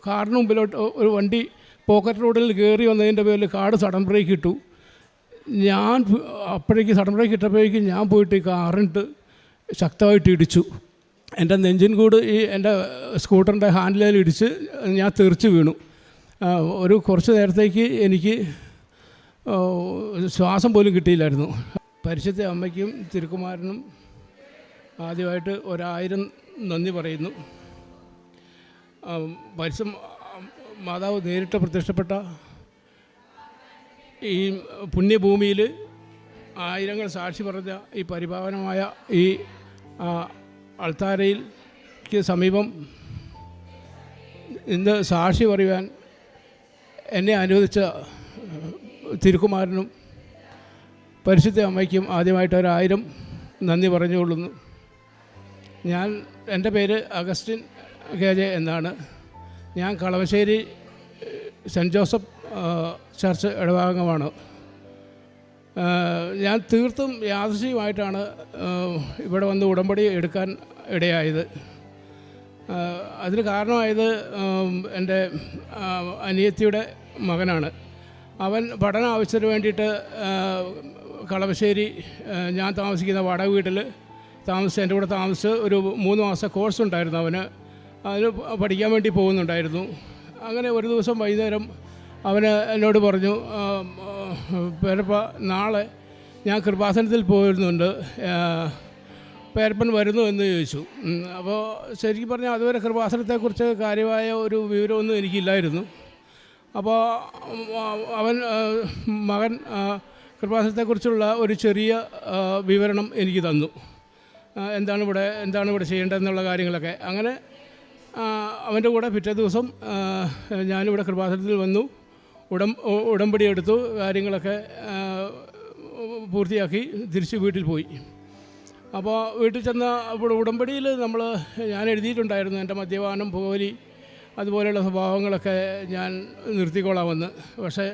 കാറിന് മുമ്പിലോട്ട് ഒരു വണ്ടി പോക്കറ്റ് റോഡിൽ കയറി വന്നതിൻ്റെ പേരിൽ കാറ് സഡൻ ബ്രേക്ക് ഇട്ടു. ഞാൻ അപ്പോഴേക്ക് സഡൻ ബ്രേക്ക് ഇട്ടപ്പോഴേക്കും ഞാൻ പോയിട്ട് ഈ കാറിട്ട് ശക്തമായിട്ട് ഇടിച്ചു. എൻ്റെ നെഞ്ചിൻ കൂട് ഈ എൻ്റെ സ്കൂട്ടറിൻ്റെ ഹാൻഡിലിൽ ഇടിച്ച് ഞാൻ തെറിച്ച് വീണു. ഒരു കുറച്ച് നേരത്തേക്ക് എനിക്ക് ശ്വാസം പോലും കിട്ടിയില്ലായിരുന്നു. പരിശുദ്ധ അമ്മയ്ക്കും തിരുക്കുമാരനും ആദ്യമായിട്ട് 1000 നന്ദി പറയുന്നു. മാതാവ് നേരിട്ട് പ്രത്യക്ഷപ്പെട്ട ഈ പുണ്യഭൂമിയിൽ ആയിരങ്ങൾ സാക്ഷി പറഞ്ഞ ഈ പരിപാവനമായ ഈ അൾത്താരയ്ക്ക് സമീപം ഇന്ന് സാക്ഷി പറയുവാൻ എന്നെ അനുവദിച്ച തിരുക്കുമാരനും പരിശുദ്ധ അമ്മയ്ക്കും ആദ്യമായിട്ട് 1000 നന്ദി പറഞ്ഞുകൊള്ളുന്നു. എൻ്റെ പേര് അഗസ്റ്റിൻ KJ എന്നാണ്. ഞാൻ കളവശ്ശേരി സെൻറ്റ് ജോസഫ് ചർച്ച് ഇടവകാംഗമാണ്. ഞാൻ തീർത്തും യാദൃശ്ചികമായിട്ടാണ് ഇവിടെ വന്ന് ഉടമ്പടി എടുക്കാൻ ഇടയായത്. അതിന് കാരണമായത് എൻ്റെ അനിയത്തിയുടെ മകനാണ്. അവൻ പഠന ആവശ്യത്തിന് വേണ്ടിയിട്ട് കളവശ്ശേരി ഞാൻ താമസിക്കുന്ന വാടക വീട്ടിൽ എൻ്റെ കൂടെ താമസിച്ച് ഒരു 3 മാസത്തെ കോഴ്സ് ഉണ്ടായിരുന്നു. അതിന് പഠിക്കാൻ വേണ്ടി പോകുന്നുണ്ടായിരുന്നു. അങ്ങനെ ഒരു ദിവസം വൈകുന്നേരം അവന് എന്നോട് പറഞ്ഞു, പേരപ്പ നാളെ ഞാൻ കൃപാസനത്തിൽ പോയിരുന്നുണ്ട്, പേരപ്പൻ വരുന്നു എന്ന് ചോദിച്ചു. അപ്പോൾ ശരിക്കും പറഞ്ഞാൽ അതുവരെ കൃപാസനത്തെക്കുറിച്ച് കാര്യമായ ഒരു വിവരമൊന്നും എനിക്കില്ലായിരുന്നു. അപ്പോൾ മകൻ കൃപാസനത്തെക്കുറിച്ചുള്ള ഒരു ചെറിയ വിവരണം എനിക്ക് തന്നു. എന്താണ് ഇവിടെ ചെയ്യേണ്ടതെന്നുള്ള കാര്യങ്ങളൊക്കെ. അങ്ങനെ അവൻ്റെ കൂടെ പിറ്റേ ദിവസം ഞാനിവിടെ കൃപാസനത്തിൽ വന്നു, ഉടമ്പടി എടുത്തു, കാര്യങ്ങളൊക്കെ പൂർത്തിയാക്കി തിരിച്ച് വീട്ടിൽ പോയി. അപ്പോൾ വീട്ടിൽ ചെന്ന അപ്പോൾ ഉടമ്പടിയിൽ ഞാൻ എഴുതിയിട്ടുണ്ടായിരുന്നു എൻ്റെ മദ്യപാനം, പുകവലി അതുപോലെയുള്ള സ്വഭാവങ്ങളൊക്കെ ഞാൻ നിർത്തിക്കോളാമെന്ന്. പക്ഷേ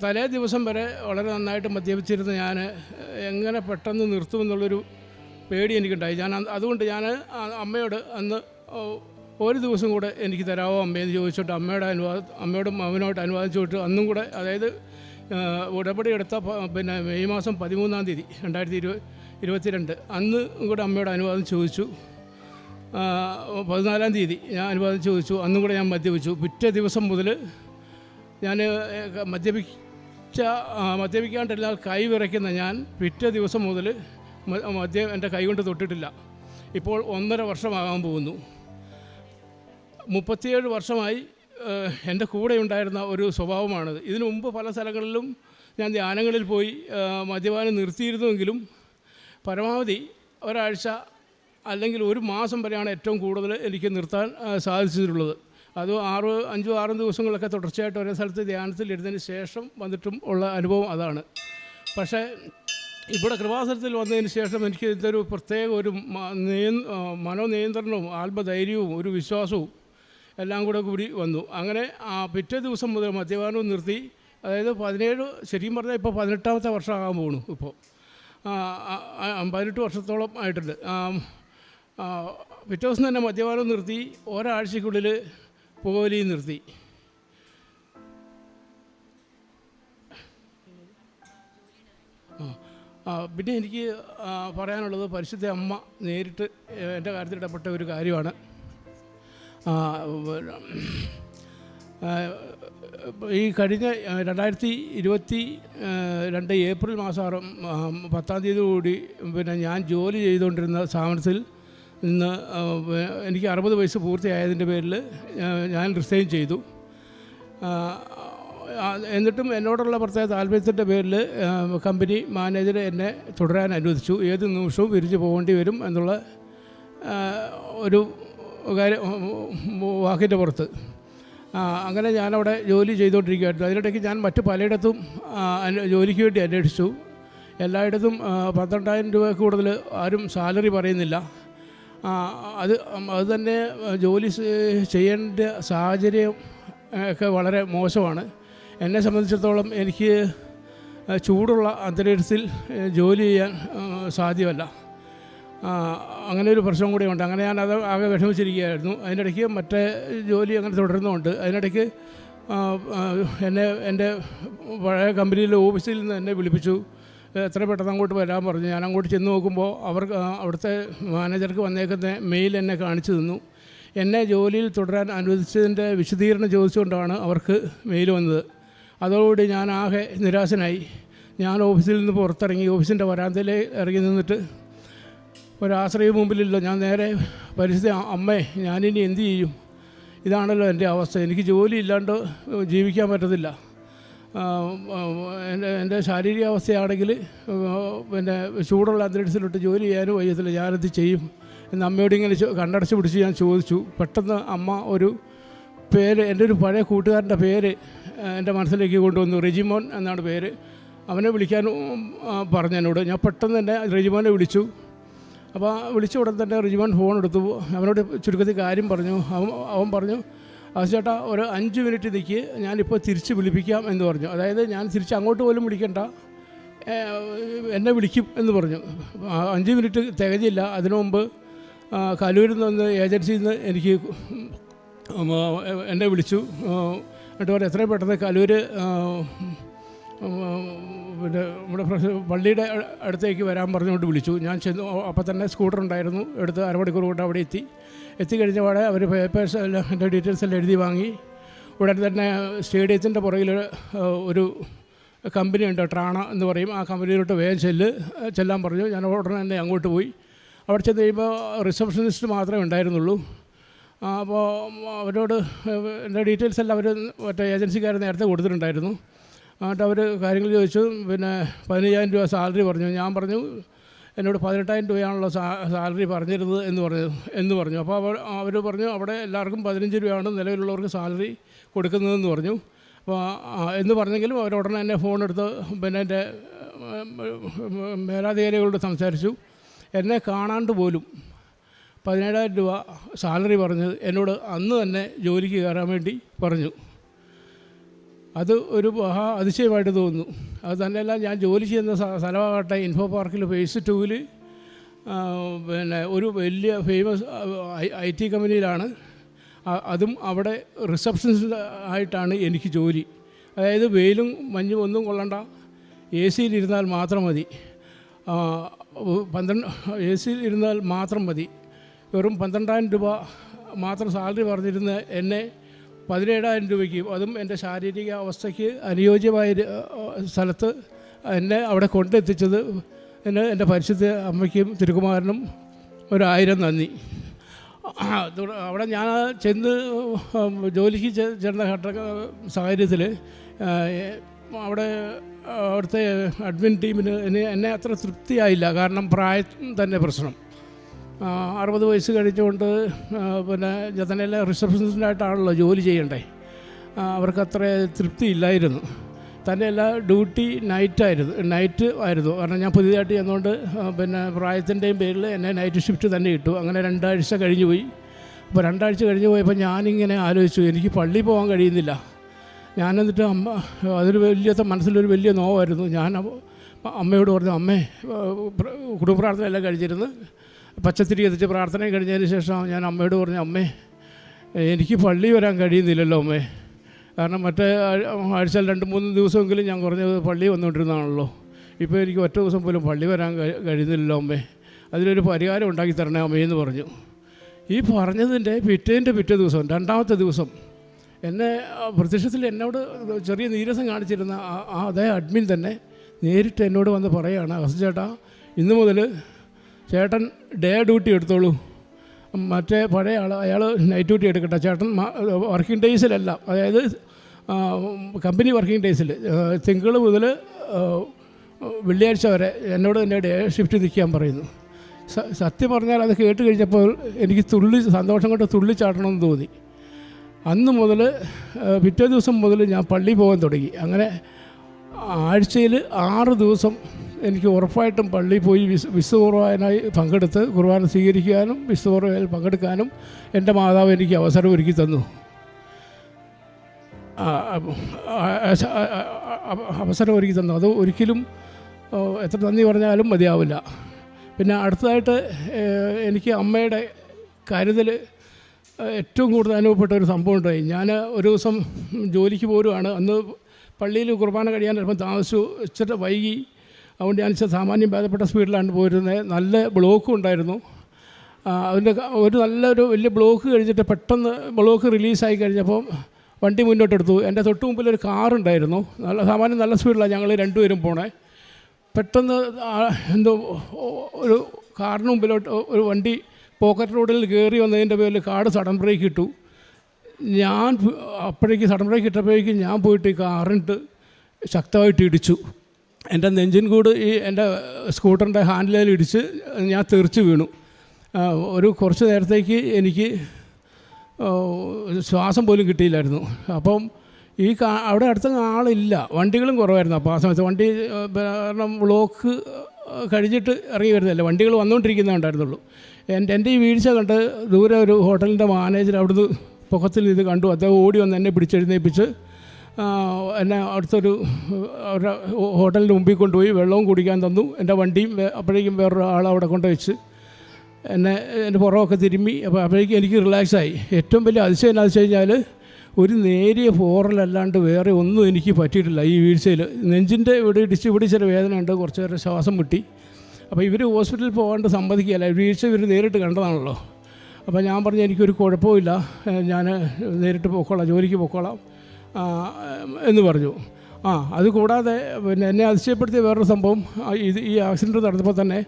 തലേ ദിവസം വരെ വളരെ നന്നായിട്ട് മദ്യപിച്ചിരുന്ന ഞാൻ എങ്ങനെ പെട്ടെന്ന് നിർത്തുമെന്നുള്ളൊരു പേടി എനിക്കുണ്ടായി. അതുകൊണ്ട് ഞാൻ അമ്മയോട് അന്ന് ഒരു ദിവസം കൂടെ എനിക്ക് തരാമോ അമ്മയെന്ന് ചോദിച്ചിട്ട് അമ്മയോടും അവനോട്ട് അനുവാദം ചോദിച്ചു. അന്നും കൂടെ, അതായത് ഉടമ്പടി എടുത്ത മെയ് മാസം 13-ാം തീയതി 2022 അന്ന് കൂടെ അമ്മയോട് അനുവാദം ചോദിച്ചു. 14-ാം തീയതി ഞാൻ അനുവാദം ചോദിച്ചു. അന്നും കൂടെ ഞാൻ മദ്യപിച്ചു. പിറ്റേ ദിവസം മുതൽ ഞാൻ മദ്യപിക്കാണ്ടിരുന്നാൽ കൈ വിറയ്ക്കുന്ന ഞാൻ പിറ്റേ ദിവസം മുതൽ മദ്യം എൻ്റെ കൈ കൊണ്ട് തൊട്ടിട്ടില്ല. ഇപ്പോൾ 1.5 വർഷമാകാൻ പോകുന്നു. 37 വർഷമായി എൻ്റെ കൂടെ ഉണ്ടായിരുന്ന ഒരു സ്വഭാവമാണിത്. ഇതിനു മുമ്പ് പല സ്ഥലങ്ങളിലും ഞാൻ ധ്യാനങ്ങളിൽ പോയി മദ്യപാനം നിർത്തിയിരുന്നുവെങ്കിലും പരമാവധി ഒരാഴ്ച അല്ലെങ്കിൽ 1 മാസം വരെയാണ് ഏറ്റവും കൂടുതൽ എനിക്ക് നിർത്താൻ സാധിച്ചിട്ടുള്ളത്. അത് 5-6 ദിവസങ്ങളൊക്കെ തുടർച്ചയായിട്ട് ഒരേ സ്ഥലത്ത് ധ്യാനത്തിൽ ഇരുന്നതിന് ശേഷം വന്നിട്ടും ഉള്ള അനുഭവം അതാണ്. പക്ഷേ ഇവിടെ കൃപാസനത്തിൽ വന്നതിന് ശേഷം എനിക്ക് ഇതൊരു പ്രത്യേക ഒരു മനോനിയന്ത്രണവും ആത്മധൈര്യവും ഒരു വിശ്വാസവും എല്ലാം കൂടി വന്നു. അങ്ങനെ പിറ്റേ ദിവസം മുതൽ മദ്യപാനവും നിർത്തി. അതായത് 17, ശരിക്കും പറഞ്ഞാൽ ഇപ്പോൾ 18-ാമത്തെ വർഷമാകാൻ പോകുന്നു. ഇപ്പോൾ 18 വർഷത്തോളം ആയിട്ടുണ്ട്. പിറ്റേ ദിവസം തന്നെ മദ്യപാനവും നിർത്തി. ഒരാഴ്ചയ്ക്കുള്ളിൽ പുകവലിയും നിർത്തി. പിന്നെ എനിക്ക് പറയാനുള്ളത് പരിശുദ്ധ അമ്മ നേരിട്ട് എൻ്റെ കാര്യത്തിൽ ഇടപെട്ട ഒരു കാര്യമാണ്. ഈ കഴിഞ്ഞ 2022 ഏപ്രിൽ മാസം 10-ാം തീയതി കൂടി ഞാൻ ജോലി ചെയ്തുകൊണ്ടിരുന്ന സ്ഥാപനത്തിൽ നിന്ന് എനിക്ക് 60 വയസ്സ് പൂർത്തിയായതിൻ്റെ പേരിൽ ഞാൻ റിസൈൻ ചെയ്തു. എന്നിട്ടും എന്നോടുള്ള പ്രത്യേക താല്പര്യത്തിൻ്റെ പേരിൽ കമ്പനി മാനേജർ എന്നെ തുടരാൻ അനുവദിച്ചു. ഏത് നിമിഷവും പിരിഞ്ഞു പോകേണ്ടി വരും എന്നുള്ള ഒരു വാക്കിൻ്റെ പുറത്ത് അങ്ങനെ ഞാനവിടെ ജോലി ചെയ്തുകൊണ്ടിരിക്കുകയായിരുന്നു. അതിനിടയ്ക്ക് ഞാൻ മറ്റു പലയിടത്തും ജോലിക്ക് വേണ്ടി അന്വേഷിച്ചു. എല്ലായിടത്തും 12,000 രൂപ കൂടുതൽ ആരും സാലറി പറയുന്നില്ല. അത് തന്നെ ജോലി ചെയ്യേണ്ട സാഹചര്യം ഒക്കെ വളരെ മോശമാണ്. എന്നെ സംബന്ധിച്ചിടത്തോളം എനിക്ക് ചൂടുള്ള അന്തരീക്ഷത്തിൽ ജോലി ചെയ്യാൻ സാധ്യമല്ല. അങ്ങനെ ഒരു പ്രശ്നം കൂടി ഉണ്ട്. അങ്ങനെ ഞാനത് ആകെ വിഷമിച്ചിരിക്കുകയായിരുന്നു. അതിനിടയ്ക്ക് മറ്റേ ജോലി അങ്ങനെ തുടരുന്നുണ്ട്. അതിനിടയ്ക്ക് എൻ്റെ പഴയ കമ്പനിയിലെ ഓഫീസിൽ നിന്ന് എന്നെ വിളിപ്പിച്ചു. എത്ര പെട്ടെന്ന് അങ്ങോട്ട് വരാൻ പറഞ്ഞു. ഞാൻ അങ്ങോട്ട് ചെന്ന് നോക്കുമ്പോൾ അവിടുത്തെ മാനേജർക്ക് വന്നേക്കുന്ന മെയിൽ എന്നെ കാണിച്ചു തന്നു. എന്നെ ജോലിയിൽ തുടരാൻ അനുവദിച്ചതിൻ്റെ വിശദീകരണം ചോദിച്ചുകൊണ്ടാണ് അവർക്ക് മെയിൽ വന്നത്. അതോടുകൂടി ഞാൻ ആകെ നിരാശനായി. ഞാൻ ഓഫീസിൽ നിന്ന് പുറത്തിറങ്ങി ഓഫീസിൻ്റെ വരാന്തയിൽ ഇറങ്ങി നിന്നിട്ട് ഒരാശ്രയം മുമ്പിലില്ല. ഞാൻ നേരെ പരിസ്ഥിതി, അമ്മേ ഞാനിനി എന്ത് ചെയ്യും? ഇതാണല്ലോ എൻ്റെ അവസ്ഥ. എനിക്ക് ജോലി ഇല്ലാണ്ട് ജീവിക്കാൻ പറ്റത്തില്ല. എൻ്റെ ശാരീരിക അവസ്ഥയാണെങ്കിൽ പിന്നെ ചൂടുള്ള അന്തരീക്ഷത്തിലിട്ട് ജോലി ചെയ്യാനും വയ്യത്തില്ല. ഞാനെന്ത് ചെയ്യും എന്ന് അമ്മയോട് ഇങ്ങനെ കണ്ടടച്ച് പിടിച്ച് ഞാൻ ചോദിച്ചു. പെട്ടെന്ന് അമ്മ ഒരു പേര്, എൻ്റെ ഒരു പഴയ കൂട്ടുകാരൻ്റെ പേര് എൻ്റെ മനസ്സിലേക്ക് കൊണ്ടുവന്നു. റെജിമോൻ എന്നാണ് പേര്. അവനെ വിളിക്കാൻ പറഞ്ഞെന്നോട്. ഞാൻ പെട്ടെന്ന് തന്നെ റെജിമോനെ വിളിച്ചു. അപ്പോൾ വിളിച്ച ഉടൻ തന്നെ റെജിമോൻ ഫോൺ എടുത്തു. അവനോട് ചുരുക്കത്തിൽ കാര്യം പറഞ്ഞു. അവൻ പറഞ്ഞു, ചേട്ടാ ഒരു 5 മിനിറ്റ് നിൽക്ക്, ഞാനിപ്പോൾ തിരിച്ച് വിളിപ്പിക്കാം എന്ന് പറഞ്ഞു. അതായത് ഞാൻ തിരിച്ച് അങ്ങോട്ട് പോലും വിളിക്കണ്ട, എന്നെ വിളിക്കും എന്ന് പറഞ്ഞു. 5 മിനിറ്റ് തികഞ്ഞില്ല. അതിനു മുമ്പ് കലൂരിൽ നിന്ന് ഏജൻസിയിൽ നിന്ന് എനിക്ക് എന്നെ വിളിച്ചു. എന്നിട്ട് പറഞ്ഞു എത്രയും പെട്ടെന്ന് കലൂർ പിന്നെ നമ്മുടെ പള്ളിയുടെ അടുത്തേക്ക് വരാൻ പറഞ്ഞുകൊണ്ട് വിളിച്ചു. ഞാൻ ചെന്നു. അപ്പോൾ തന്നെ സ്കൂട്ടർ ഉണ്ടായിരുന്നു. എടുത്ത് അരമണിക്കൂർ കൊണ്ട് അവിടെ എത്തിക്കഴിഞ്ഞ പാടെ അവർ പേപ്പേഴ്സ് എല്ലാം എൻ്റെ ഡീറ്റെയിൽസ് എല്ലാം എഴുതി വാങ്ങി. ഉടൻ തന്നെ സ്റ്റേഡിയത്തിൻ്റെ പുറകിൽ ഒരു കമ്പനി ഉണ്ട്, ട്രാണ എന്ന് പറയും. ആ കമ്പനിയിലോട്ട് വേഗം ചെല്ലാൻ പറഞ്ഞു. ഞാൻ ഉടനെ തന്നെ അങ്ങോട്ട് പോയി. അവിടെ ചെന്ന് കഴിയുമ്പോൾ റിസപ്ഷനിസ്റ്റ് മാത്രമേ ഉണ്ടായിരുന്നുള്ളൂ. അപ്പോൾ അവരോട് എൻ്റെ ഡീറ്റെയിൽസ് എല്ലാം അവർ മറ്റേ ഏജൻസിക്കാർ നേരത്തെ കൊടുത്തിട്ടുണ്ടായിരുന്നു. എന്നിട്ട് അവർ കാര്യങ്ങൾ ചോദിച്ചു. പിന്നെ 15,000 രൂപ സാലറി പറഞ്ഞു. ഞാൻ പറഞ്ഞു എന്നോട് 18,000 രൂപയാണല്ലോ സാലറി പറഞ്ഞിരുന്നത് എന്ന് പറഞ്ഞു. അപ്പോൾ അവർ പറഞ്ഞു അവിടെ എല്ലാവർക്കും 15 രൂപയാണ് നിലവിലുള്ളവർക്ക് സാലറി കൊടുക്കുന്നതെന്ന് പറഞ്ഞു. അപ്പോൾ എന്ന് പറഞ്ഞെങ്കിലും അവരുടനെ തന്നെ ഫോൺ എടുത്ത് പിന്നെ എൻ്റെ മേലധികാരികളോട് സംസാരിച്ചു. എന്നെ കാണാണ്ട് പോലും 17,000 രൂപ സാലറി പറഞ്ഞത് എന്നോട് അന്ന് തന്നെ ജോലിക്ക് കയറാൻ വേണ്ടി പറഞ്ഞു. അത് ഒരു മഹാ അതിശയമായിട്ട് തോന്നുന്നു. അത് തന്നെയല്ല, ഞാൻ ജോലി ചെയ്യുന്ന സ്ഥലമാകട്ടെ ഇൻഫോ പാർക്കിൽ ഫേസ് 2-ൽ പിന്നെ ഒരു വലിയ ഫേമസ് IT കമ്പനിയിലാണ്. അതും അവിടെ റിസപ്ഷനിസ്റ്റ് ആയിട്ടാണ് എനിക്ക് ജോലി. അതായത് വെയിലും മഞ്ഞും ഒന്നും കൊള്ളണ്ട, AC-യിലിരുന്നാൽ മാത്രം മതി. AC-യിലിരുന്നാൽ മാത്രം മതി. വെറും 12,000 രൂപ മാത്രം സാലറി പറഞ്ഞിരുന്ന എന്നെ 17,000 രൂപയ്ക്ക്, അതും എൻ്റെ ശാരീരിക അവസ്ഥയ്ക്ക് അനുയോജ്യമായ സ്ഥലത്ത് എന്നെ അവിടെ കൊണ്ടെത്തിച്ചത് എൻ്റെ പരിശുദ്ധ അമ്മയ്ക്കും തിരുക്കുമാരനും 1000 നന്ദി. അവിടെ ഞാൻ ചെന്ന് ജോലിക്ക് ചേർന്ന സാഹചര്യത്തിൽ അവിടുത്തെ അഡ്മിൻ ടീമിന് എന്നെ അത്ര തൃപ്തിയായില്ല. കാരണം പ്രായം തന്നെ പ്രശ്നം. 60 വയസ്സ് കഴിഞ്ഞുകൊണ്ട് പിന്നെ തന്നെയെല്ലാം റിസപ്ഷനിസ്റ്റായിട്ടാണല്ലോ ജോലി ചെയ്യണ്ടേ. അവർക്കത്ര തൃപ്തിയില്ലായിരുന്നു. തന്നെയല്ല ഡ്യൂട്ടി നൈറ്റ് ആയിരുന്നു. കാരണം ഞാൻ പുതിയതായിട്ട് ചെന്നുകൊണ്ട് പിന്നെ പ്രായത്തിൻ്റെയും പേരിൽ എന്നെ നൈറ്റ് ഷിഫ്റ്റ് തന്നെ ഇട്ടു. അങ്ങനെ 2 ആഴ്ച കഴിഞ്ഞു പോയി. അപ്പോൾ 2 ആഴ്ച കഴിഞ്ഞ് പോയപ്പോൾ ഞാനിങ്ങനെ ആലോചിച്ചു, എനിക്ക് പള്ളിയിൽ പോകാൻ കഴിയുന്നില്ല. ഞാനെന്നിട്ട് അതൊരു മനസ്സിലൊരു വലിയ നോവായിരുന്നു. ഞാൻ അമ്മയോട് പറഞ്ഞു, അമ്മേ കുടുംബ പ്രാർത്ഥനയെല്ലാം കഴിച്ചിരുന്നു പച്ചത്തിരി എത്തിച്ച് പ്രാർത്ഥനയും കഴിഞ്ഞതിന് ശേഷം ഞാൻ അമ്മയോട് പറഞ്ഞു, അമ്മേ എനിക്ക് പള്ളി വരാൻ കഴിയുന്നില്ലല്ലോ അമ്മേ. കാരണം മറ്റേ ആഴ്ചയിൽ 2-3 ദിവസമെങ്കിലും ഞാൻ കുറഞ്ഞത് പള്ളി വന്നുകൊണ്ടിരുന്നതാണല്ലോ. ഇപ്പോൾ എനിക്ക് ഒറ്റ ദിവസം പോലും പള്ളി വരാൻ കഴിയുന്നില്ലല്ലോ അമ്മേ. അതിനൊരു പരിഹാരം ഉണ്ടാക്കി തരണേ അമ്മയെന്ന് പറഞ്ഞു. ഈ പറഞ്ഞതിൻ്റെ പിറ്റേ ദിവസം 2ാമത്തെ ദിവസം എന്നെ പ്രത്യക്ഷത്തിൽ എന്നോട് ചെറിയ നീരസം കാണിച്ചിരുന്ന അതേ അഡ്മിൻ തന്നെ നേരിട്ട് എന്നോട് വന്ന് പറയുകയാണ്, ചേട്ടാ ഇന്ന് മുതൽ ചേട്ടൻ ഡേ ഡ്യൂട്ടി എടുത്തോളൂ, മറ്റേ പഴയ അയാൾ നൈറ്റ് ഡ്യൂട്ടി എടുക്കട്ടെ. ചേട്ടൻ വർക്കിംഗ് ഡേയ്സിലല്ല, അതായത് കമ്പനി വർക്കിംഗ് ഡേയ്സിൽ തിങ്കൾ മുതൽ വെള്ളിയാഴ്ച വരെ എന്നോട് തന്നെ ഡേ ഷിഫ്റ്റ് നിൽക്കാൻ പറയുന്നു. സത്യം പറഞ്ഞാൽ അത് കേട്ട് കഴിഞ്ഞപ്പോൾ എനിക്ക് സന്തോഷം കൊണ്ട് തുള്ളിച്ചാട്ടണമെന്ന് തോന്നി. അന്ന് മുതൽ പിറ്റേ ദിവസം മുതൽ ഞാൻ പള്ളിയിൽ പോകാൻ തുടങ്ങി. അങ്ങനെ ആഴ്ചയിൽ 6 ദിവസം എനിക്ക് ഉറപ്പായിട്ടും പള്ളിയിൽ പോയി വിശുദ്ധ കുർബാനയിൽ പങ്കെടുത്ത് കുർബാന സ്വീകരിക്കാനും വിശുദ്ധ കുർബാനയിൽ പങ്കെടുക്കാനും എൻ്റെ മാതാവ് എനിക്ക് അവസരം ഒരുക്കി തന്നു. അത് ഒരിക്കലും എത്ര നന്ദി പറഞ്ഞാലും മതിയാവില്ല. പിന്നെ അടുത്തതായിട്ട് എനിക്ക് അമ്മയുടെ കരുതൽ ഏറ്റവും കൂടുതൽ അനുഭവപ്പെട്ട ഒരു സംഭവം ഉണ്ടായി. ഞാൻ ഒരു ദിവസം ജോലിക്ക് പോരുവാണ്. അന്ന് പള്ളിയിൽ കുർബാന കഴിയാൻ ചിലപ്പോൾ താമസിച്ചു, ഇച്ചിരി വൈകി. അതുകൊണ്ട് ഞാൻ സാമാന്യം ഭേദപ്പെട്ട സ്പീഡിലാണ് പോയിരുന്നത്. നല്ല ബ്ലോക്കും ഉണ്ടായിരുന്നു. അതിൻ്റെ നല്ലൊരു വലിയ ബ്ലോക്ക് കഴിഞ്ഞിട്ട് പെട്ടെന്ന് ബ്ലോക്ക് റിലീസായി കഴിഞ്ഞപ്പോൾ വണ്ടി മുന്നോട്ടെടുത്തു. എൻ്റെ തൊട്ട് മുമ്പിൽ ഒരു കാറുണ്ടായിരുന്നു. സാമാന്യം നല്ല സ്പീഡിലാണ് ഞങ്ങൾ രണ്ടുപേരും പോണേ. പെട്ടെന്ന് എന്തോ ഒരു കാറിന് മുമ്പിലോട്ട് ഒരു വണ്ടി പോക്കറ്റ് റോഡിൽ കയറി വന്നതിൻ്റെ പേരിൽ കാറ് സഡൻ ബ്രേക്ക് ഇട്ടു. ഞാൻ അപ്പോഴേക്ക് സഡൻ ബ്രേക്ക് ഇട്ടപ്പോഴേക്കും ഞാൻ പോയിട്ട് ഈ കാറിട്ട് ശക്തമായിട്ട് ഇടിച്ചു. എൻ്റെ നെഞ്ചിൻ കൂട് ഈ എൻ്റെ സ്കൂട്ടറിൻ്റെ ഹാൻഡിലിൽ ഇടിച്ച് ഞാൻ തെറിച്ച് വീണു. ഒരു കുറച്ച് നേരത്തേക്ക് എനിക്ക് ശ്വാസം പോലും കിട്ടിയില്ലായിരുന്നു. അപ്പം ഈ അവിടെ അടുത്ത ആളില്ല, വണ്ടികളും കുറവായിരുന്നു. അപ്പോൾ ആ സമയത്ത് വണ്ടി കാരണം ബ്ലോക്ക് കഴിഞ്ഞിട്ട് ഇറങ്ങി വരുന്നില്ല, വണ്ടികൾ വന്നുകൊണ്ടിരിക്കുന്നേ ഉണ്ടായിരുന്നുള്ളൂ. എൻ്റെ ഈ വീഴ്ച കണ്ട് ദൂരെ ഒരു ഹോട്ടലിൻ്റെ മാനേജർ അവിടുന്ന് പൊക്കത്തിൽ ഇത് കണ്ടു. അദ്ദേഹം ഓടി വന്ന് എന്നെ പിടിച്ചെഴുന്നേൽപ്പിച്ച് എന്നെ അടുത്തൊരു അവരുടെ ഹോട്ടലിൻ്റെ മുമ്പിൽ കൊണ്ടുപോയി വെള്ളവും കുടിക്കാൻ തന്നു. എൻ്റെ വണ്ടിയും അപ്പോഴേക്കും വേറൊരു ആളവിടെ കൊണ്ടുവച്ച് എൻ്റെ പുറമൊക്കെ തിരുമ്മി. അപ്പോൾ അപ്പോഴേക്കും എനിക്ക് റിലാക്സായി. ഏറ്റവും വലിയ അതിശയം എന്താ വെച്ച് കഴിഞ്ഞാൽ ഒരു നേരിയ പോറലല്ലാണ്ട് വേറെ ഒന്നും എനിക്ക് പറ്റിയിട്ടില്ല ഈ വീഴ്ചയിൽ. നെഞ്ചിൻ്റെ ഇവിടെ ഇവിടെ ചില വേദനയുണ്ട്, കുറച്ച് നേരം ശ്വാസം മുട്ടി. അപ്പോൾ ഇവർ ഹോസ്പിറ്റലിൽ പോകാണ്ട് സമ്മതിക്കുകയല്ല, വീഴ്ച ഇവർ നേരിട്ട് കണ്ടതാണല്ലോ. അപ്പോൾ ഞാൻ പറഞ്ഞു എനിക്കൊരു കുഴപ്പമില്ല, ഞാൻ നേരിട്ട് പൊക്കോളാം, ജോലിക്ക് പൊക്കോളാം എന്ന് പറഞ്ഞു. അത് കൂടാതെ പിന്നെ എന്നെ അതിശയപ്പെടുത്തിയ വേറൊരു സംഭവം, ഈ ആക്സിഡൻറ്റ് നടന്നപ്പോൾ തന്നെ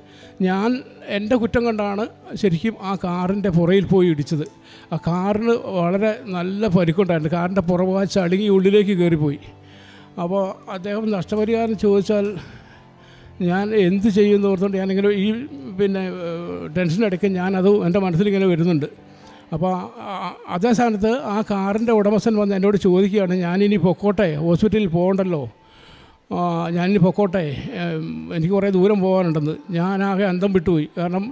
ഞാൻ എൻ്റെ കുറ്റം കൊണ്ടാണ് ശരിക്കും ആ കാറിൻ്റെ പുറയിൽ പോയി ഇടിച്ചത്. ആ കാറിന് വളരെ നല്ല പരിക്കുണ്ടായിരുന്നു. കാറിൻ്റെ പുറഭാഗം ചളുങ്ങി ഉള്ളിലേക്ക് കയറിപ്പോയി. അപ്പോൾ അദ്ദേഹം നഷ്ടപരിഹാരം ചോദിച്ചാൽ ഞാൻ എന്ത് ചെയ്യുമെന്ന് ഓർത്തുകൊണ്ട് ഞാനിങ്ങനെ ഈ പിന്നെ ടെൻഷനിടയ്ക്ക് ഞാനത് എൻ്റെ മനസ്സിലിങ്ങനെ വരുന്നുണ്ട്. അപ്പോൾ അതേ സ്ഥാനത്ത് ആ കാറിൻ്റെ ഉടമസ്ഥൻ വന്ന് എന്നോട് ചോദിക്കുകയാണ്, ഞാനിനി പൊക്കോട്ടെ, ഹോസ്പിറ്റലിൽ പോകണ്ടല്ലോ, ഞാനിനി പൊക്കോട്ടെ, എനിക്ക് കുറേ ദൂരം പോകാനുണ്ടെന്ന്. ഞാനാകെ അന്തം വിട്ടുപോയി. കാരണം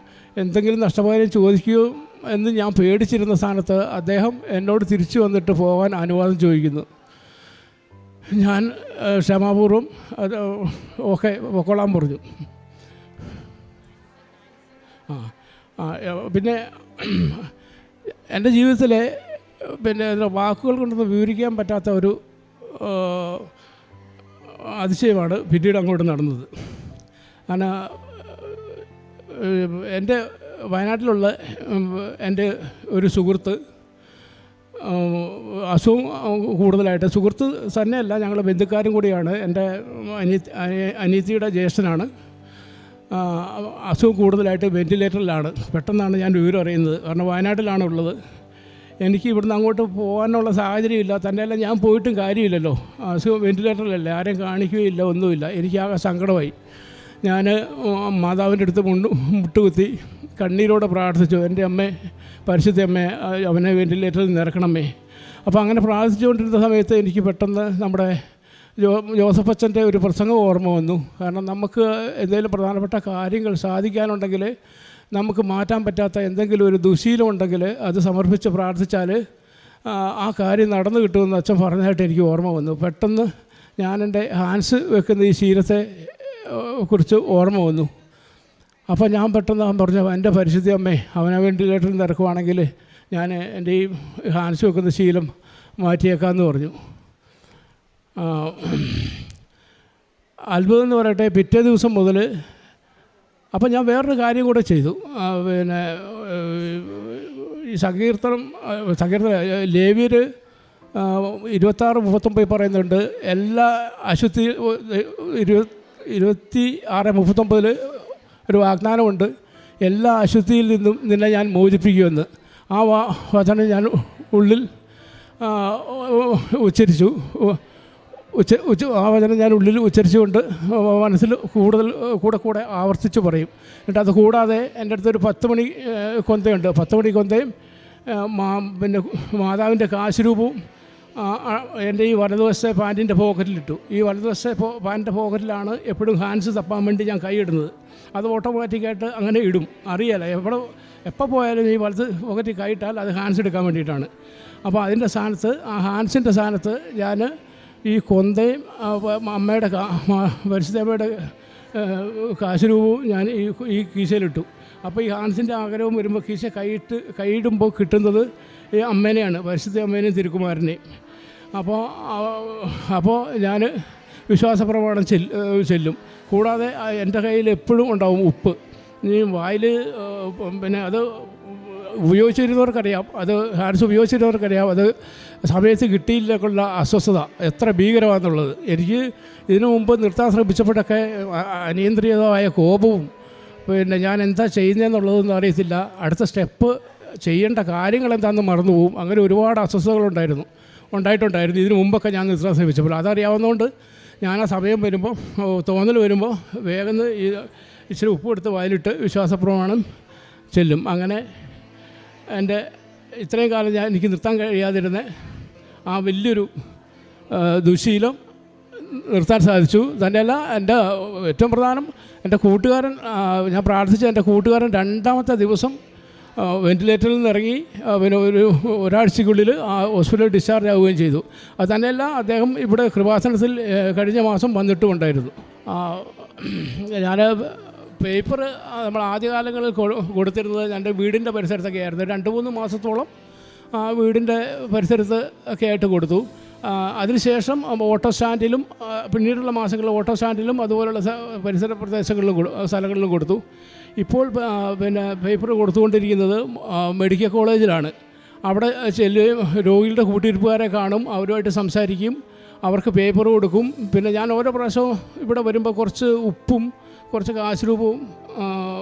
എന്തെങ്കിലും നഷ്ടപരിഹാരം ചോദിക്കുകയോ എന്ന് ഞാൻ പേടിച്ചിരുന്ന സ്ഥാനത്ത് അദ്ദേഹം എന്നോട് തിരിച്ചു വന്നിട്ട് പോകാൻ അനുവാദം ചോദിക്കുന്നു. ഞാൻ ക്ഷമാപൂർവം ഓക്കെ പൊക്കോളാൻ പറഞ്ഞു. പിന്നെ എൻ്റെ ജീവിതത്തിലെ പിന്നെ വാക്കുകൾ കൊണ്ടൊന്നും വിവരിക്കാൻ പറ്റാത്ത ഒരു അതിശയമാണ് പിന്നീട് അങ്ങോട്ട് നടന്നത്. കാരണം എൻ്റെ വയനാട്ടിലുള്ള എൻ്റെ ഒരു സുഹൃത്ത് അസുഖം കൂടുതലായിട്ട്, സുഹൃത്ത് തന്നെയല്ല ഞങ്ങൾ ബന്ധുക്കാരും കൂടിയാണ്, എൻ്റെ അനിയത്തിയുടെ ജ്യേഷ്ഠനാണ്. അസുഖം കൂടുതലായിട്ട് വെൻറ്റിലേറ്ററിലാണ്. പെട്ടെന്നാണ് ഞാൻ വിവരം അറിയുന്നത്. കാരണം വയനാട്ടിലാണ് ഉള്ളത്. എനിക്ക് ഇവിടുന്ന് അങ്ങോട്ട് പോകാനുള്ള സാഹചര്യമില്ല. തന്നെയല്ല ഞാൻ പോയിട്ടും കാര്യമില്ലല്ലോ, അസുഖം വെൻറ്റിലേറ്ററിലല്ലേ, ആരെയും കാണിക്കുകയില്ല, ഒന്നുമില്ല. എനിക്കാകെ സങ്കടമായി. ഞാൻ മാതാവിൻ്റെ അടുത്ത് മുട്ടുകുത്തി കണ്ണീരോടെ പ്രാർത്ഥിച്ചു, എൻ്റെ അമ്മേ, പരിശുദ്ധ അമ്മേ, അവനെ വെൻറ്റിലേറ്ററിൽ നിന്ന് ഇറക്കണമേ. അപ്പോൾ അങ്ങനെ പ്രാർത്ഥിച്ചുകൊണ്ടിരുന്ന സമയത്ത് എനിക്ക് പെട്ടെന്ന് നമ്മുടെ ജോസഫ് അച്ഛൻ്റെ ഒരു പ്രസംഗം ഓർമ്മ വന്നു. കാരണം നമുക്ക് എന്തെങ്കിലും പ്രധാനപ്പെട്ട കാര്യങ്ങൾ സാധിക്കാനുണ്ടെങ്കിൽ, നമുക്ക് മാറ്റാൻ പറ്റാത്ത എന്തെങ്കിലും ഒരു ദുശീലം ഉണ്ടെങ്കിൽ അത് സമർപ്പിച്ച് പ്രാർത്ഥിച്ചാൽ ആ കാര്യം നടന്നു കിട്ടുമെന്ന് അച്ഛൻ പറഞ്ഞതായിട്ട് എനിക്ക് ഓർമ്മ വന്നു. പെട്ടെന്ന് ഞാൻ എൻ്റെ ഹാൻഡ്സ് വെക്കുന്ന ഈ ശീലത്തെ കുറിച്ച് ഓർമ്മ വന്നു. അപ്പോൾ ഞാൻ പെട്ടെന്ന് പറഞ്ഞു, എൻ്റെ പരിശുദ്ധ അമ്മേ, അവനെ വെൻറ്റിലേറ്ററിൽ നിന്ന് ഇറക്കുവാണെങ്കിൽ ഞാൻ എൻ്റെ ഈ ഹാൻഡ്സ് വെക്കുന്ന ശീലം മാറ്റിയേക്കാമെന്ന് പറഞ്ഞു. അത്ഭുതം എന്ന് പറയട്ടെ, പിറ്റേ ദിവസം മുതൽ അപ്പം ഞാൻ വേറൊരു കാര്യം കൂടെ ചെയ്തു. പിന്നെ ഈ സങ്കീർത്തനം ലേവ്യർ 26:39 പറയുന്നുണ്ട്, എല്ലാ അശുദ്ധി 26:39 ഒരു വാഗ്ദാനമുണ്ട്, എല്ലാ അശുദ്ധിയിൽ നിന്നും നിന്നെ ഞാൻ മോചിപ്പിക്കുമെന്ന്. ആ വചനം ഞാൻ ഉള്ളിൽ ഉച്ചരിച്ചു. ആ വചനം ഞാൻ ഉള്ളിൽ ഉച്ചരിച്ചുകൊണ്ട് മനസ്സിൽ കൂടെ ആവർത്തിച്ച് പറയും. എന്നിട്ട് അത് കൂടാതെ എൻ്റെ അടുത്തൊരു 10 മണി കൊന്തയുണ്ട്. 10 മണി കൊന്തയും പിന്നെ മാതാവിൻ്റെ കാശുരൂപവും എൻ്റെ ഈ വലതുവശത്തെ പാൻറ്റിൻ്റെ പോക്കറ്റിലിട്ടു. ഈ വലതുവശത്തെ പാൻറ്റിൻ്റെ പോക്കറ്റിലാണ് എപ്പോഴും ഹാൻഡ്സ് തപ്പാൻ വേണ്ടി ഞാൻ കൈയിടുന്നത്. അത് ഓട്ടോമാറ്റിക്കായിട്ട് അങ്ങനെ ഇടും, അറിയാല. എപ്പോൾ പോയാലും ഈ വലത് പോക്കറ്റിൽ കൈയിട്ടാൽ അത് ഹാൻഡ്സ് എടുക്കാൻ വേണ്ടിയിട്ടാണ്. അപ്പോൾ അതിൻ്റെ സ്ഥാനത്ത്, ആ ഹാൻഡ്സിൻ്റെ സ്ഥാനത്ത് ഞാൻ ഈ കൊന്തയും അമ്മയുടെ പരിശുദ്ധമ്മയുടെ കാശ് രൂപവും ഞാൻ ഈ കീശയിലിട്ടു. അപ്പോൾ ഈ ഹാൻസിൻ്റെ ആഗ്രഹം വരുമ്പോൾ കീശ കൈയിടുമ്പോൾ കിട്ടുന്നത് ഈ അമ്മേനെയാണ്, പരിശുദ്ധ അമ്മേനെയും തിരുക്കുമാരനെയും. അപ്പോൾ ഞാൻ വിശ്വാസപ്രമാണം ചെല്ലും. കൂടാതെ എൻ്റെ കയ്യിൽ എപ്പോഴും ഉണ്ടാവും ഉപ്പ്. ഈ വായിൽ പിന്നെ അത് ഉപയോഗിച്ചിരുന്നവർക്കറിയാം, അത് ഹാൻസ് ഉപയോഗിച്ചിരുന്നവർക്കറിയാം അത് സമയത്ത് കിട്ടിയില്ലേക്കുള്ള അസ്വസ്ഥത എത്ര ഭീകരമാണെന്നുള്ളത്. എനിക്ക് ഇതിനു മുമ്പ് നിർത്താൻ ശ്രമിച്ചപ്പോഴൊക്കെ അനിയന്ത്രിതമായ കോപവും പിന്നെ ഞാൻ എന്താ ചെയ്യുന്നതെന്നുള്ളതൊന്നും അറിയത്തില്ല, അടുത്ത സ്റ്റെപ്പ് ചെയ്യേണ്ട കാര്യങ്ങൾ എന്താണെന്ന് മറന്നു പോവും. അങ്ങനെ ഒരുപാട് അസ്വസ്ഥതകളുണ്ടായിരുന്നു, ഇതിനു മുമ്പൊക്കെ ഞാൻ നിർത്താൻ ശ്രമിച്ചപ്പോൾ. അതറിയാവുന്നതുകൊണ്ട് ഞാൻ ആ സമയം വരുമ്പോൾ, തോന്നൽ വരുമ്പോൾ വേഗം ഇച്ചിരി ഉപ്പ് എടുത്ത് വായിലിട്ട് വിശ്വാസപ്രമാണം ചെല്ലും. അങ്ങനെ എൻ്റെ ഇത്രയും കാലം എനിക്ക് നിർത്താൻ കഴിയാതിരുന്ന ആ വലിയൊരു ദുശീലം നിർത്താൻ സാധിച്ചു. തന്നെയല്ല, എൻ്റെ ഏറ്റവും പ്രധാനം എൻ്റെ കൂട്ടുകാരൻ, ഞാൻ പ്രാർത്ഥിച്ച എൻ്റെ കൂട്ടുകാരൻ 2ാമത്തെ ദിവസം വെൻറ്റിലേറ്ററിൽ നിന്ന് ഇറങ്ങി പിന്നെ ഒരാഴ്ചയ്ക്കുള്ളിൽ ഹോസ്പിറ്റലിൽ ഡിസ്ചാർജ് ആവുകയും ചെയ്തു. അത് തന്നെയല്ല, അദ്ദേഹം ഇവിടെ കൃപാസനത്തിൽ കഴിഞ്ഞ മാസം വന്നിട്ടുമുണ്ടായിരുന്നു. ഞാൻ പേപ്പർ നമ്മൾ ആദ്യകാലങ്ങളിൽ കൊടുത്തിരുന്നത് എൻ്റെ വീടിൻ്റെ പരിസരത്തൊക്കെ ആയിരുന്നു. 2-3 മാസത്തോളം വീടിൻ്റെ പരിസരത്ത് ഒക്കെ ആയിട്ട് കൊടുത്തു. അതിനുശേഷം ഓട്ടോ സ്റ്റാൻഡിലും പിന്നീടുള്ള മാസങ്ങളിൽ ഓട്ടോ സ്റ്റാൻഡിലും അതുപോലുള്ള പരിസര സ്ഥലങ്ങളിലും കൊടുത്തു. ഇപ്പോൾ പിന്നെ പേപ്പർ കൊടുത്തുകൊണ്ടിരിക്കുന്നത് മെഡിക്കൽ കോളേജിലാണ്. അവിടെ ചെല്ലുകയും രോഗികളുടെ കൂട്ടിരിപ്പുകാരെ കാണും, അവരുമായിട്ട് സംസാരിക്കും, അവർക്ക് പേപ്പർ കൊടുക്കും. പിന്നെ ഞാൻ ഓരോ പ്രാവശ്യവും ഇവിടെ വരുമ്പോൾ കുറച്ച് ഉപ്പും കുറച്ച് കാശ് രൂപവും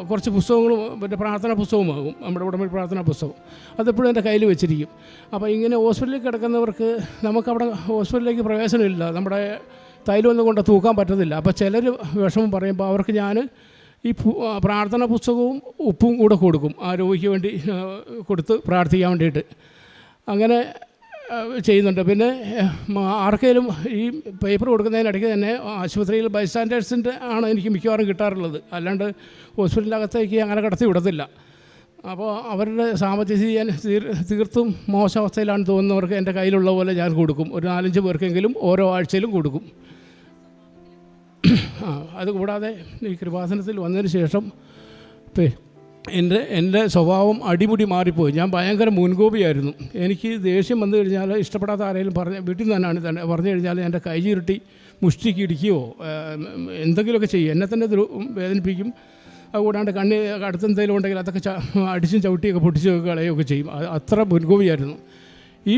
കുറച്ച് പുസ്തകങ്ങളും പിന്നെ പ്രാർത്ഥനാ പുസ്തകവുമാകും, നമ്മുടെ ഉടമ്പടി പ്രാർത്ഥനാ പുസ്തകം. അതെപ്പോഴും എൻ്റെ കയ്യിൽ വെച്ചിരിക്കും. അപ്പോൾ ഇങ്ങനെ ഹോസ്പിറ്റലിൽ കിടക്കുന്നവർക്ക് നമുക്കവിടെ ഹോസ്പിറ്റലിലേക്ക് പ്രവേശനമില്ല, നമ്മുടെ തൈലമൊന്നും കൊണ്ട് തൂക്കാൻ പറ്റത്തില്ല. അപ്പോൾ ചിലർ വിഷമം പറയുമ്പോൾ അവർക്ക് ഞാൻ ഈ പ്രാർത്ഥനാ പുസ്തകവും ഉപ്പും കൂടെ കൊടുക്കും, ആ രോഗിക്ക് വേണ്ടി കൊടുത്ത് പ്രാർത്ഥിക്കാൻ വേണ്ടിയിട്ട്. അങ്ങനെ ചെയ്യുന്നുണ്ട്. പിന്നെ ആർക്കെങ്കിലും ഈ പേപ്പർ കൊടുക്കുന്നതിനിടയ്ക്ക് തന്നെ ആശുപത്രിയിൽ ബൈസ്റ്റാൻഡേഴ്സിൻ്റെ ആണ് എനിക്ക് മിക്കവാറും കിട്ടാറുള്ളത്, അല്ലാണ്ട് ഹോസ്പിറ്റലിനകത്തേക്ക് അങ്ങനെ കടത്തി വിടത്തില്ല. അപ്പോൾ അവരുടെ സാമ്പത്തിക സ്ഥിതി ഞാൻ തീർത്തും മോശം അവസ്ഥയിലാണ് തോന്നുന്നവർക്ക് എൻ്റെ കയ്യിലുള്ള പോലെ ഞാൻ കൊടുക്കും. ഒരു 4-5 പേർക്കെങ്കിലും ഓരോ ആഴ്ചയിലും കൊടുക്കും. അതുകൂടാതെ ഈ കൃപാസനത്തിൽ വന്നതിന് ശേഷം എൻ്റെ സ്വഭാവം അടിമുടി മാറിപ്പോയി. ഞാൻ ഭയങ്കര മുൻകോപിയായിരുന്നു. എനിക്ക് ദേഷ്യം വന്നു കഴിഞ്ഞാൽ ഇഷ്ടപ്പെടാത്ത ആരെങ്കിലും വീട്ടിൽ നിന്നാണ് തന്നെ പറഞ്ഞു കഴിഞ്ഞാൽ എൻ്റെ കൈ ചുരുട്ടി മുഷ്ടിക്ക് ഇടിക്കുകയോ എന്തെങ്കിലുമൊക്കെ ചെയ്യും, എന്നെ തന്നെ വേദനിപ്പിക്കും. അതുകൂടാണ്ട് അടുത്തെന്തെങ്കിലും ഉണ്ടെങ്കിൽ അതൊക്കെ അടിച്ചും ചവിട്ടിയൊക്കെ പൊട്ടിച്ച് കളയുകയൊക്കെ ചെയ്യും. അത്ര മുൻകോപിയായിരുന്നു. ഈ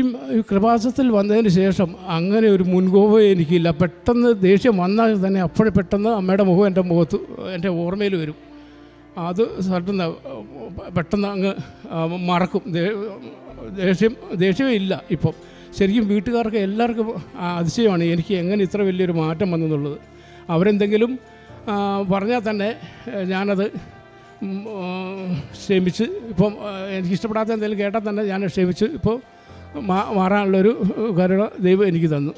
കൃപാസനത്തിൽ വന്നതിന് ശേഷം അങ്ങനെ ഒരു മുൻകോപം എനിക്കില്ല. പെട്ടെന്ന് ദേഷ്യം വന്നാൽ തന്നെ അപ്പോഴും പെട്ടെന്ന് അമ്മയുടെ മുഖം എൻ്റെ ഓർമ്മയിൽ വരും. അത് പെട്ടെന്ന് അങ്ങ് മറക്കും. ദേഷ്യമേ ഇല്ല ഇപ്പം. ശരിക്കും വീട്ടുകാർക്ക് എല്ലാവർക്കും അതിശയമാണ് എനിക്ക് എങ്ങനെ ഇത്ര വലിയൊരു മാറ്റം വന്നെന്നുള്ളത്. അവരെന്തെങ്കിലും പറഞ്ഞാൽ തന്നെ ഞാനത് ക്ഷമിച്ച്, ഇപ്പം എനിക്കിഷ്ടപ്പെടാത്ത എന്തെങ്കിലും കേട്ടാൽ തന്നെ ഞാൻ ക്ഷമിച്ച് ഇപ്പോൾ മാറാനുള്ളൊരു കരുണ ദൈവം എനിക്ക് തന്നു.